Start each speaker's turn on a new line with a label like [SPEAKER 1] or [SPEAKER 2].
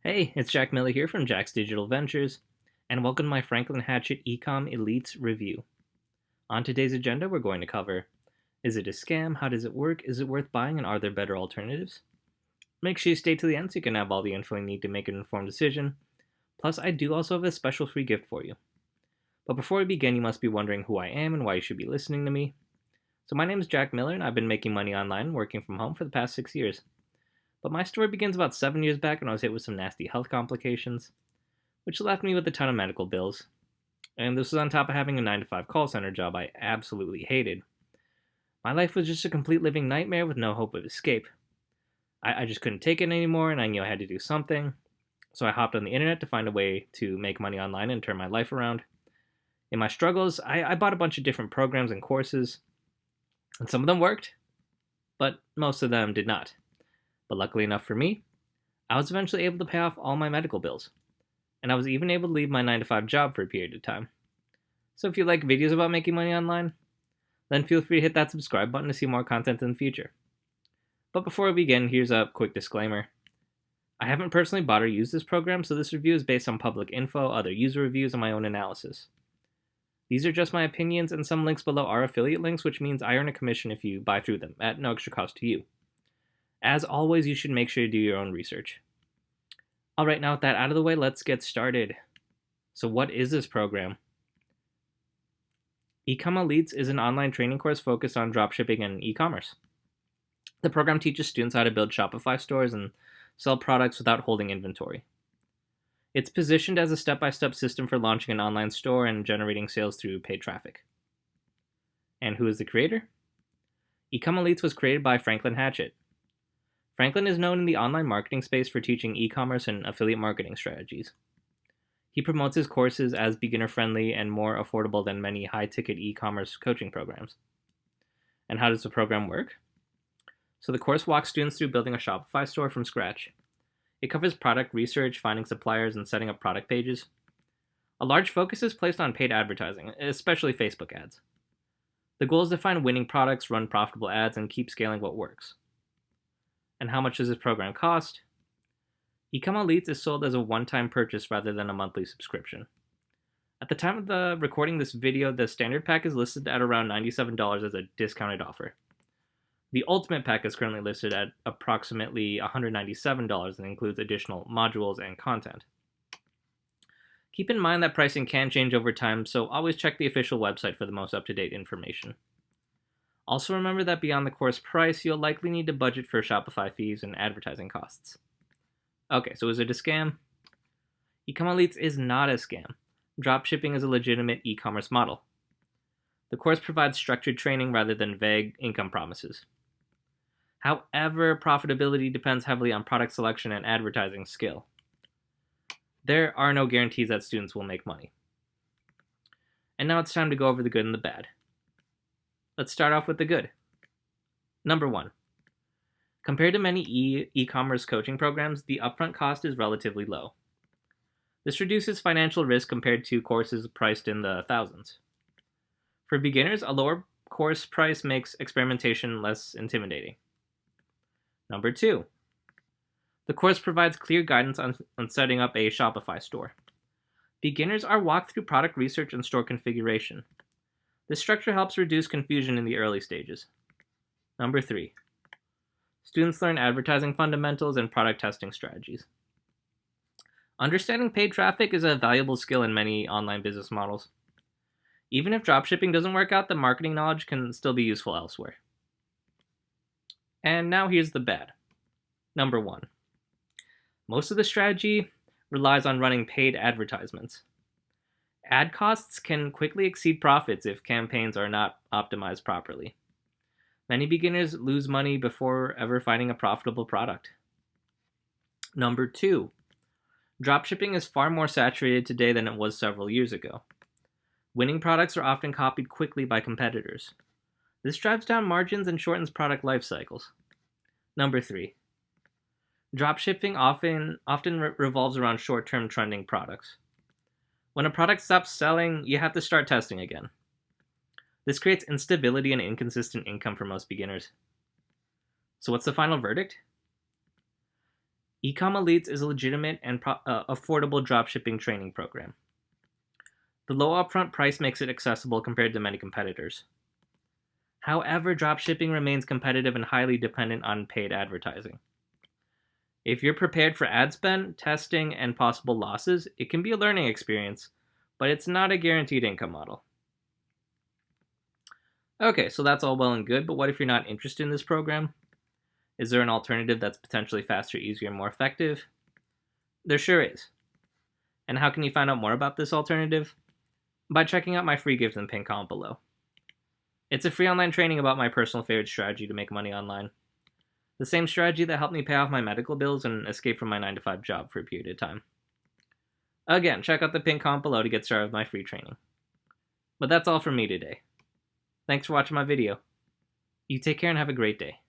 [SPEAKER 1] Hey, it's Jack Miller here from Jack's Digital Ventures, and welcome to my Franklin Hatchett eCom Elites review. On today's agenda, we're going to cover: is it a scam? How does it work? Is it worth buying? And are there better alternatives? Make sure you stay to the end so you can have all the info you need to make an informed decision. Plus, I do also have a special free gift for you. But before we begin, you must be wondering who I am and why you should be listening to me. So my name is Jack Miller, and I've been making money online working from home for the past 6 years. But my story begins about 7 years back when I was hit with some nasty health complications, which left me with a ton of medical bills. And this was on top of having a 9-to-5 call center job I absolutely hated. My life was just a complete living nightmare with no hope of escape. I just couldn't take it anymore, and I knew I had to do something. So I hopped on the internet to find a way to make money online and turn my life around. In my struggles, I bought a bunch of different programs and courses, and some of them worked, but most of them did not. But luckily enough for me, I was eventually able to pay off all my medical bills, and I was even able to leave my 9-to-5 job for a period of time. So if you like videos about making money online, then feel free to hit that subscribe button to see more content in the future. But before we begin, here's a quick disclaimer. I haven't personally bought or used this program, so this review is based on public info, other user reviews, and my own analysis. These are just my opinions, and some links below are affiliate links, which means I earn a commission if you buy through them, at no extra cost to you. As always, you should make sure you do your own research. Alright, now with that out of the way, let's get started. So what is this program? Ecom Elites is an online training course focused on dropshipping and e-commerce. The program teaches students how to build Shopify stores and sell products without holding inventory. It's positioned as a step-by-step system for launching an online store and generating sales through paid traffic. And who is the creator? Ecom Elites was created by Franklin Hatchett. Franklin is known in the online marketing space for teaching e-commerce and affiliate marketing strategies. He promotes his courses as beginner-friendly and more affordable than many high-ticket e-commerce coaching programs. And how does the program work? So the course walks students through building a Shopify store from scratch. It covers product research, finding suppliers, and setting up product pages. A large focus is placed on paid advertising, especially Facebook ads. The goal is to find winning products, run profitable ads, and keep scaling what works. And how much does this program cost? Ecom Elites is sold as a one-time purchase rather than a monthly subscription. At the time of the recording this video, the standard pack is listed at around $97 as a discounted offer. The ultimate pack is currently listed at approximately $197 and includes additional modules and content. Keep in mind that pricing can change over time, so always check the official website for the most up-to-date information. Also remember that beyond the course price, you'll likely need to budget for Shopify fees and advertising costs. Okay, so is it a scam? Ecom Elites is not a scam. Dropshipping is a legitimate e-commerce model. The course provides structured training rather than vague income promises. However, profitability depends heavily on product selection and advertising skill. There are no guarantees that students will make money. And now it's time to go over the good and the bad. Let's start off with the good. Number 1. Compared to many e-commerce coaching programs, the upfront cost is relatively low. This reduces financial risk compared to courses priced in the thousands. For beginners, a lower course price makes experimentation less intimidating. Number 2. The course provides clear guidance on setting up a Shopify store. Beginners are walked through product research and store configuration. This structure helps reduce confusion in the early stages. Number 3. Students learn advertising fundamentals and product testing strategies. Understanding paid traffic is a valuable skill in many online business models. Even if dropshipping doesn't work out, the marketing knowledge can still be useful elsewhere. And now here's the bad. Number 1. Most of the strategy relies on running paid advertisements. Ad costs can quickly exceed profits if campaigns are not optimized properly. Many beginners lose money before ever finding a profitable product. Number 2. Dropshipping is far more saturated today than it was several years ago. Winning products are often copied quickly by competitors. This drives down margins and shortens product life cycles. Number 3. Dropshipping often revolves around short-term trending products. When a product stops selling, you have to start testing again. This creates instability and inconsistent income for most beginners. So what's the final verdict? Ecom Elites is a legitimate and affordable dropshipping training program. The low upfront price makes it accessible compared to many competitors. However, dropshipping remains competitive and highly dependent on paid advertising. If you're prepared for ad spend, testing, and possible losses, it can be a learning experience, but it's not a guaranteed income model. Okay, so that's all well and good, but what if you're not interested in this program? Is there an alternative that's potentially faster, easier, and more effective? There sure is. And how can you find out more about this alternative? By checking out my free gift in the pinned comment below. It's a free online training about my personal favorite strategy to make money online. The same strategy that helped me pay off my medical bills and escape from my 9-to-5 job for a period of time. Again, check out the pinned comment below to get started with my free training. But that's all from me today. Thanks for watching my video. You take care and have a great day.